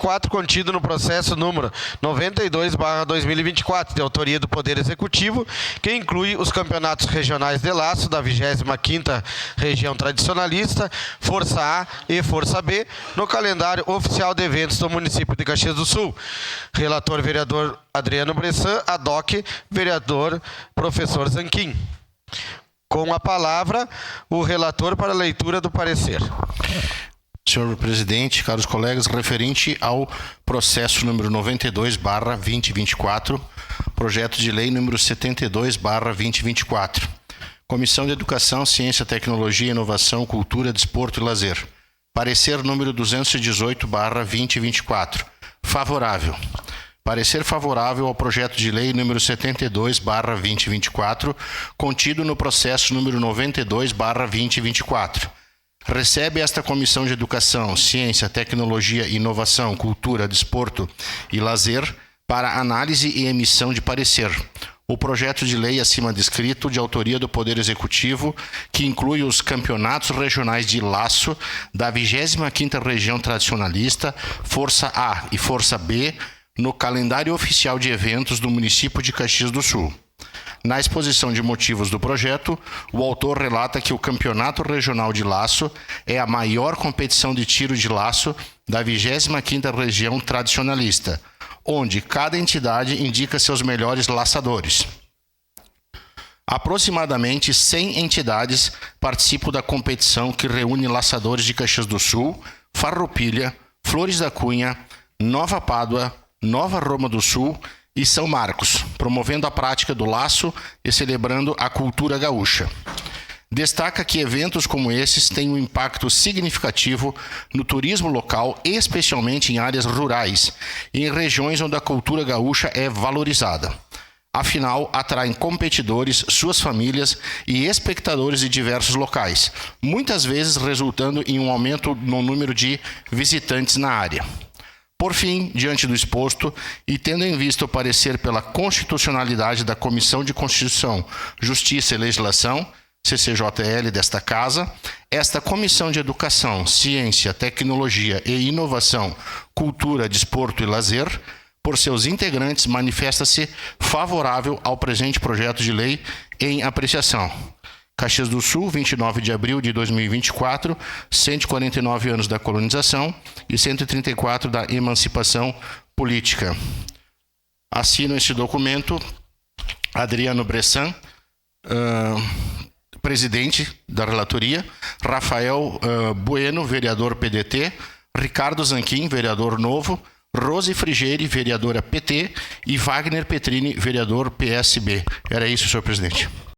2024, contido no processo número 92/2024, de autoria do Poder Executivo, que inclui os campeonatos regionais de laço da 25ª Região Tradicionalista, Força A e Força B, no calendário oficial de eventos do município de Caxias do Sul. Relator, vereador Adriano Bressan. Ad-hoc, vereador professor Zanquim. Com a palavra, o relator para a leitura do parecer. Senhor presidente, caros colegas, referente ao processo número 92/2024, projeto de lei número 72/2024. Comissão de Educação, Ciência, Tecnologia, Inovação, Cultura, Desporto e Lazer. Parecer número 218/2024. Favorável. Parecer favorável ao projeto de lei número 72/2024, contido no processo número 92/2024. Recebe esta Comissão de Educação, Ciência, Tecnologia, Inovação, Cultura, Desporto e Lazer para análise e emissão de parecer. O projeto de lei acima descrito, de autoria do Poder Executivo, que inclui os campeonatos regionais de laço da 25ª Região Tradicionalista, Força A e Força B, no calendário oficial de eventos do município de Caxias do Sul. Na exposição de motivos do projeto, o autor relata que o Campeonato Regional de Laço é a maior competição de tiro de laço da 25ª Região Tradicionalista, onde cada entidade indica seus melhores laçadores. Aproximadamente 100 entidades participam da competição, que reúne laçadores de Caxias do Sul, Farroupilha, Flores da Cunha, Nova Pádua, Nova Roma do Sul e São Marcos, promovendo a prática do laço e celebrando a cultura gaúcha. Destaca que eventos como esses têm um impacto significativo no turismo local, especialmente em áreas rurais e em regiões onde a cultura gaúcha é valorizada. Afinal, atraem competidores, suas famílias e espectadores de diversos locais, muitas vezes resultando em um aumento no número de visitantes na área. Por fim, diante do exposto e tendo em vista o parecer pela constitucionalidade da Comissão de Constituição, Justiça e Legislação, CCJL desta Casa, esta Comissão de Educação, Ciência, Tecnologia e Inovação, Cultura, Desporto e Lazer, por seus integrantes, manifesta-se favorável ao presente projeto de lei em apreciação. Caxias do Sul, 29 de abril de 2024, 149 anos da colonização e 134 da emancipação política. Assino este documento Adriano Bressan, presidente da relatoria, Rafael Bueno, vereador PDT, Ricardo Zanquim, vereador Novo, Rose Frigeri, vereadora PT, e Wagner Petrini, vereador PSB. Era isso, senhor presidente.